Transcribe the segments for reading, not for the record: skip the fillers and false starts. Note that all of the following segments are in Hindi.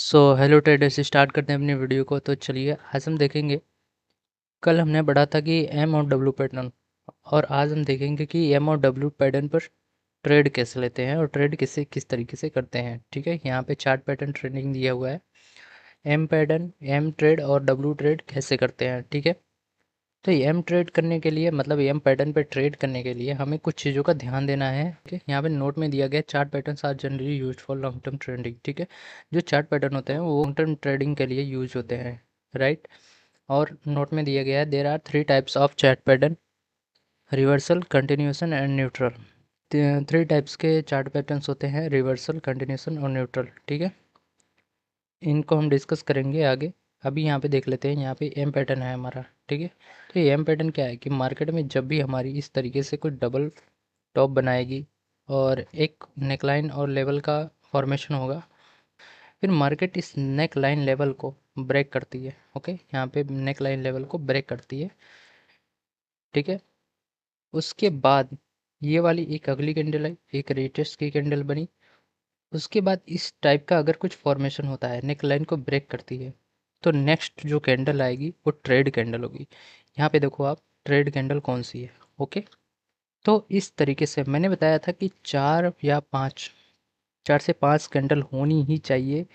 सो हेलो ट्रेडर्स, स्टार्ट करते हैं अपनी वीडियो को। तो चलिए आज हम देखेंगे, कल हमने पढ़ा था कि एम और डब्ल्यू पैटर्न, और आज हम देखेंगे कि एम और डब्ल्यू पैटर्न पर ट्रेड कैसे लेते हैं और ट्रेड किस तरीके से करते हैं। ठीक है, यहाँ पे चार्ट पैटर्न ट्रेडिंग दिया हुआ है। एम पैटर्न, एम ट्रेड और डब्ल्यू ट्रेड कैसे करते हैं। ठीक है, तो एम ट्रेड करने के लिए, मतलब एम पैटर्न पे ट्रेड करने के लिए हमें कुछ चीज़ों का ध्यान देना है। ठीक है, यहाँ पे नोट में दिया गया, chart patterns are generally use for long term trading. ठीक है, जो चार्ट पैटर्न होते हैं वो लॉन्ग टर्म ट्रेडिंग के लिए यूज होते हैं, राइट। और नोट में दिया गया है, there are three types of chart pattern: reversal, continuation and neutral. Three types के चार्ट पैटर्न्स होते हैं: रिवर्सल, कंटिन्यूएशन और न्यूट्रल। ठीक है, इनको हम डिस्कस करेंगे आगे। अभी यहाँ पे देख लेते हैं, यहाँ पे एम पैटर्न है हमारा। ठीक है, तो ये एम पैटर्न क्या है कि मार्केट में जब भी हमारी इस तरीके से कोई डबल टॉप बनाएगी और एक नेकलाइन और लेवल का फॉर्मेशन होगा, फिर मार्केट इस नेक लाइन लेवल को ब्रेक करती है। ओके, यहाँ पे नेक लाइन लेवल को ब्रेक करती है। ठीक है, उसके बाद ये वाली एक अगली कैंडल आई, एक रेटेस्ट की कैंडल बनी। उसके बाद इस टाइप का अगर कुछ फॉर्मेशन होता है, नेक लाइन को ब्रेक करती है, तो नेक्स्ट जो कैंडल आएगी वो ट्रेड कैंडल होगी। यहाँ पे देखो आप, ट्रेड कैंडल कौन सी है। ओके, तो इस तरीके से मैंने बताया था कि चार से पाँच कैंडल होनी ही चाहिए।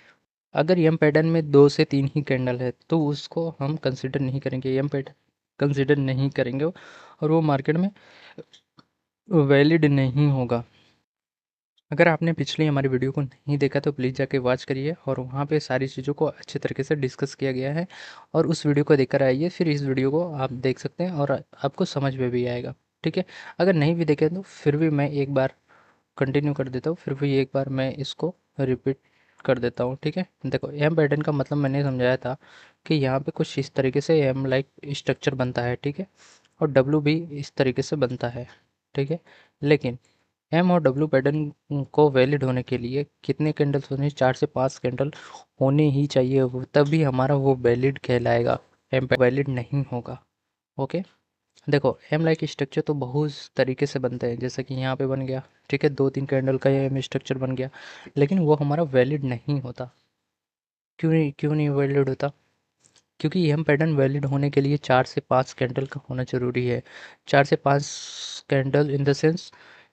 अगर एम पैटर्न में दो से तीन ही कैंडल है तो उसको हम कंसिडर नहीं करेंगे, एम पैटर्न कंसिडर नहीं करेंगे, और वो मार्केट में वैलिड नहीं होगा। अगर आपने पिछली हमारी वीडियो को नहीं देखा तो प्लीज़ जाके वॉच करिए, और वहाँ पे सारी चीज़ों को अच्छे तरीके से डिस्कस किया गया है। और उस वीडियो को देखकर आइए, फिर इस वीडियो को आप देख सकते हैं और आपको समझ में भी आएगा। ठीक है, अगर नहीं भी देखें तो फिर भी मैं एक बार कंटिन्यू कर देता हूँ, फिर भी एक बार मैं इसको रिपीट कर देता हूँ। ठीक है, देखो एम पैटर्न का मतलब मैंने समझाया था कि यहाँ पे कुछ इस तरीके से एम लाइक स्ट्रक्चर बनता है। ठीक है, और डब्ल्यू भी इस तरीके से बनता है। ठीक है, लेकिन एम और डब्ल्यू पैटर्न को वैलिड होने के लिए कितने कैंडल्स होने, चार से पाँच कैंडल होने ही चाहिए, तभी हमारा वो वैलिड कहलाएगा। एम वैलिड नहीं होगा। ओके, देखो एम लाइक स्ट्रक्चर तो बहुत तरीके से बनते हैं, जैसे कि यहाँ पे बन गया। ठीक है, दो तीन कैंडल का ये एम स्ट्रक्चर बन गया, लेकिन वो हमारा वैलिड नहीं होता। क्यों नहीं वैलिड होता? क्योंकि एम पैटर्न वैलिड होने के लिए चार से पाँच कैंडल का होना ज़रूरी है। चार से पाँच कैंडल इन द सेंस,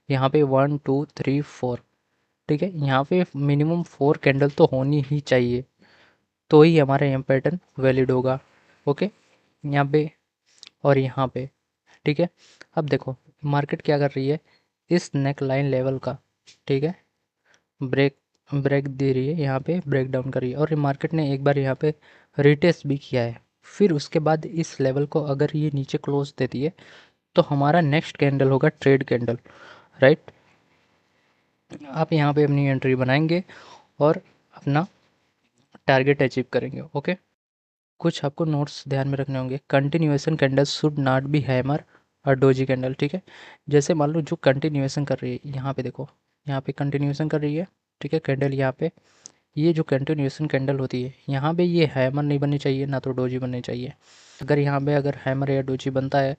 यहाँ पे वन टू थ्री फोर। ठीक है, यहाँ पे मिनिमम फोर कैंडल तो होनी ही चाहिए, तो ही हमारा एम पैटर्न वैलिड होगा। ओके, यहाँ पे और यहाँ पे। ठीक है, अब देखो मार्केट क्या कर रही है, इस नेक लाइन लेवल का, ठीक है, ब्रेक ब्रेक दे रही है, यहाँ पे ब्रेक डाउन कर रही है, और मार्केट ने एक बार यहाँ पे रिटेस्ट भी किया है। फिर उसके बाद इस लेवल को अगर ये नीचे क्लोज देती है तो हमारा नेक्स्ट कैंडल होगा ट्रेड कैंडल, राइट। आप यहाँ पे अपनी एंट्री बनाएंगे और अपना टारगेट अचीव करेंगे। ओके, कुछ आपको नोट्स ध्यान में रखने होंगे। Continuation candle should not be hammer और डोजी कैंडल। ठीक है, जैसे मान लो जो कंटिन्यूएशन कर रही है, यहाँ पे देखो, यहाँ पे कंटिन्यूएशन कर रही है। ठीक है, कैंडल यहाँ पे, ये जो कंटिन्यूएशन कैंडल होती है यहाँ पे, ये हैमर नहीं बननी चाहिए, ना तो डोजी बननी चाहिए। अगर यहाँ पे अगर हैमर या डोजी बनता है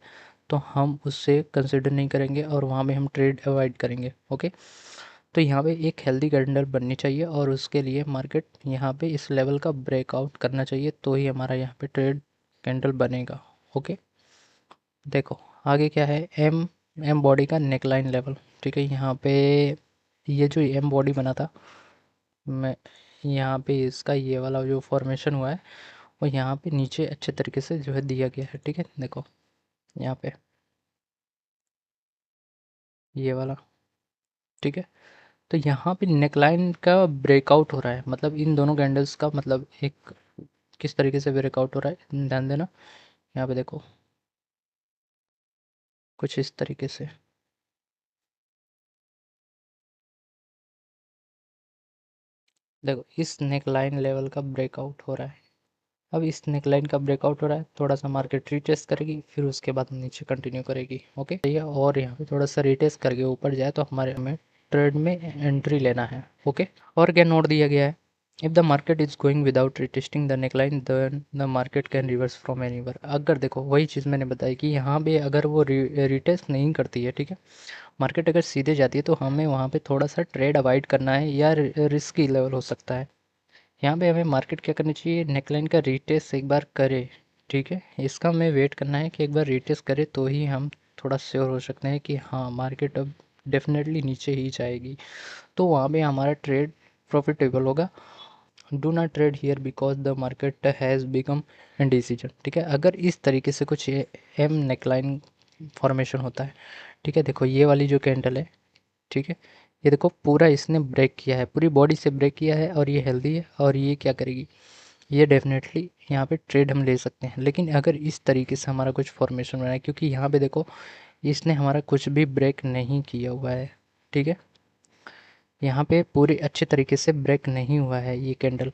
तो हम उससे कंसिडर नहीं करेंगे और वहाँ पे हम ट्रेड अवॉइड करेंगे। ओके, तो यहाँ पे एक हेल्दी कैंडल बननी चाहिए, और उसके लिए मार्केट यहाँ पे इस लेवल का ब्रेकआउट करना चाहिए, तो ही हमारा यहाँ पे ट्रेड कैंडल बनेगा। ओके, देखो आगे क्या है, एम एम बॉडी का नेकलाइन लेवल। ठीक है, यहाँ पे ये जो एम बॉडी बना था, मैं यहाँ पे इसका ये वाला जो फॉर्मेशन हुआ है वो यहाँ पे नीचे अच्छे तरीके से जो है दिया गया है। ठीक है, देखो यहाँ पे ये वाला। ठीक है, तो यहाँ पे नेकलाइन का ब्रेकआउट हो रहा है, मतलब इन दोनों कैंडल्स का मतलब एक किस तरीके से ब्रेकआउट हो रहा है, ध्यान देना। यहाँ पे देखो कुछ इस तरीके से, देखो इस नेकलाइन लेवल का ब्रेकआउट हो रहा है। अब इस नेकलाइन का ब्रेकआउट हो रहा है, थोड़ा सा मार्केट रीटेस्ट करेगी, फिर उसके बाद नीचे कंटिन्यू करेगी। ओके, ठीक है, और यहाँ पे थोड़ा सा रीटेस्ट करके ऊपर जाए तो हमारे हमें ट्रेड में एंट्री लेना है। ओके, और क्या नोट दिया गया है, if the market is going without retesting the neckline then the market can reverse from anywhere. अगर देखो वही चीज़ मैंने बताई कि यहाँ पे अगर वो रिटेस्ट नहीं करती है, ठीक है, मार्केट अगर सीधे जाती है तो हमें वहाँ पे थोड़ा सा ट्रेड अवॉइड करना है, या रिस्की लेवल हो सकता है। यहाँ पे हमें मार्केट क्या करनी चाहिए, नेकलाइन का रीटेस्ट एक बार करे, ठीक है। इसका हमें वेट करना है कि एक बार रीटेस्ट करे तो ही हम थोड़ा श्योर हो सकते हैं कि हाँ मार्केट अब डेफिनेटली नीचे ही जाएगी, तो वहाँ पे हमारा ट्रेड प्रॉफिटेबल होगा। Do not trade here because the market has become indecision, ठीक है। अगर इस तरीके से कुछ एम नेकलाइन फॉर्मेशन होता है, ठीक है, देखो ये वाली जो कैंडल है, ठीक है, ये देखो पूरा इसने ब्रेक किया है, पूरी बॉडी से ब्रेक किया है और ये हेल्दी है, और ये क्या करेगी, ये डेफिनेटली यहाँ पे ट्रेड हम ले सकते हैं। लेकिन अगर इस तरीके से हमारा कुछ फॉर्मेशन बना है, क्योंकि यहाँ पे देखो इसने हमारा कुछ भी ब्रेक नहीं किया हुआ है, ठीक है, यहाँ पे पूरे अच्छे तरीके से ब्रेक नहीं हुआ है ये कैंडल,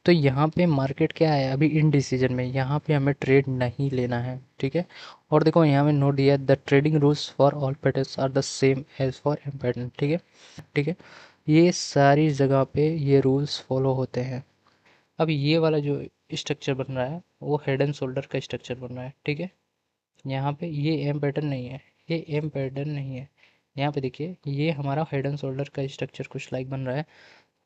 तो यहाँ पे मार्केट क्या है अभी इन डिसीजन में, यहाँ पे हमें ट्रेड नहीं लेना है, ठीक है। और देखो यहाँ में नोट दिया the trading rules for all patterns are the same as for M pattern, ठीक है, ठीक है, ये सारी जगह पे ये रूल्स फॉलो होते हैं। अब ये वाला जो स्ट्रक्चर बन रहा है वो हेड एंड शोल्डर का स्ट्रक्चर बन रहा है, ठीक है। यहाँ पे ये एम पैटर्न नहीं है, ये एम पैटर्न नहीं है, यहाँ पे देखिए ये हमारा हेड एंड शोल्डर का स्ट्रक्चर कुछ लाइक बन रहा है,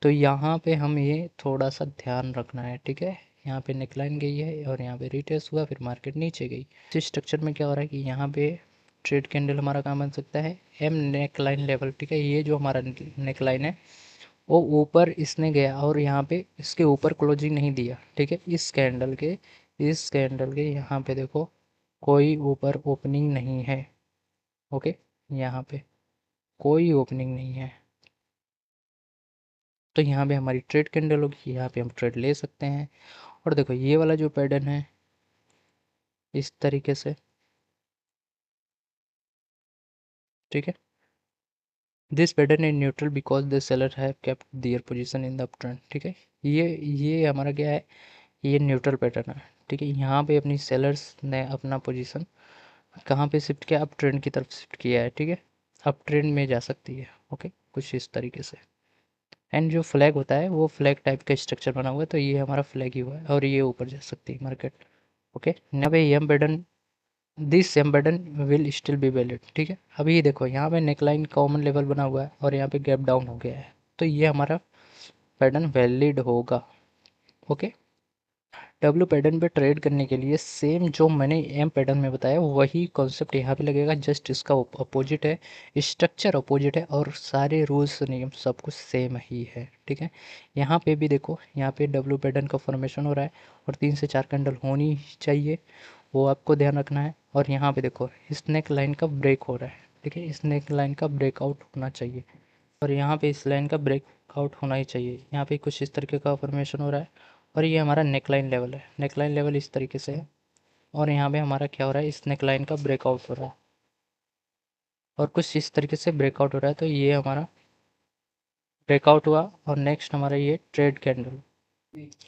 तो यहाँ पे हम ये थोड़ा सा ध्यान रखना है, ठीक है। यहाँ पे नेकलाइन गई है और यहाँ पे रिटेस्ट हुआ, फिर मार्केट नीचे गई। इस स्ट्रक्चर में क्या हो रहा है कि यहाँ पे ट्रेड कैंडल हमारा काम बन सकता है एम नेकलाइन लेवल, ठीक है। ये जो हमारा नेकलाइन है वो ऊपर इसने गया और यहाँ पे इसके ऊपर क्लोजिंग नहीं दिया, ठीक है। इस कैंडल के यहाँ पे देखो कोई ऊपर ओपनिंग नहीं है, ओके, यहाँ पे कोई ओपनिंग नहीं है, तो यहाँ पे हमारी ट्रेड कैंडल होगी, यहाँ पे हम ट्रेड ले सकते हैं। और देखो ये वाला जो पैटर्न है इस तरीके से, ठीक है, this pattern is neutral because the seller have kept their position in the up trend, ठीक है। ये हमारा क्या है, ये न्यूट्रल पैटर्न है, ठीक है। यहाँ पे अपनी सेलर्स ने अपना पोजीशन कहाँ पे शिफ्ट किया, अप ट्रेंड की तरफ शिफ्ट किया है, ठीक है, अप ट्रेंड में जा सकती है, ओके, कुछ इस तरीके से। एंड जो फ्लैग होता है वो फ्लैग टाइप का स्ट्रक्चर बना हुआ है, तो ये हमारा फ्लैग ही हुआ है और ये ऊपर जा सकती है मार्केट, ओके। यहाँ पे M pattern, this same pattern will still be valid, ठीक है। अभी देखो यहाँ पे नेकलाइन कॉमन लेवल बना हुआ है और यहाँ पे गैप डाउन हो गया है, तो ये हमारा पैटर्न वैलिड होगा, ओके। डब्ल्यू पैटर्न पे ट्रेड करने के लिए सेम जो मैंने एम पैटर्न में बताया वही कॉन्सेप्ट यहाँ पे लगेगा, जस्ट इसका अपोजिट है, स्ट्रक्चर अपोजिट है और सारे रूल्स नियम सब कुछ सेम ही है, ठीक है। यहाँ पे भी देखो, यहाँ पे डब्ल्यू पैटर्न का फॉर्मेशन हो रहा है और 3 से 4 कैंडल होनी चाहिए, वो आपको ध्यान रखना है। और यहाँ पे देखो स्नेक लाइन का ब्रेक हो रहा है, ठीक है, स्नेक लाइन का ब्रेकआउट होना चाहिए और यहाँ पे इस लाइन का ब्रेकआउट होना ही चाहिए। यहाँ पे कुछ इस तरीके का फॉर्मेशन हो रहा है और ये हमारा नेक लाइन लेवल है, नेक लाइन लेवल इस तरीके से है और यहाँ पे हमारा क्या हो रहा है, इस नेक लाइन का ब्रेकआउट हो रहा है और कुछ इस तरीके से ब्रेकआउट हो रहा है, तो ये हमारा ब्रेकआउट हुआ। और नेक्स्ट हमारा ये ट्रेड कैंडल,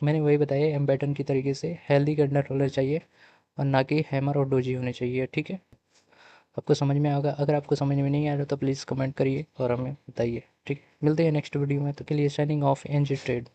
मैंने वही बताया एम पैटर्न की तरीके से हेल्दी कैंडल होना चाहिए और ना कि हैमर और डोजी होने चाहिए, ठीक है। आपको समझ में आएगा, अगर आपको समझ में नहीं आ रहा तो प्लीज़ कमेंट करिए और हमें बताइए, ठीक है। मिलते हैं नेक्स्ट वीडियो में, तो के लिए साइनिंग ऑफ एनजी ट्रेड।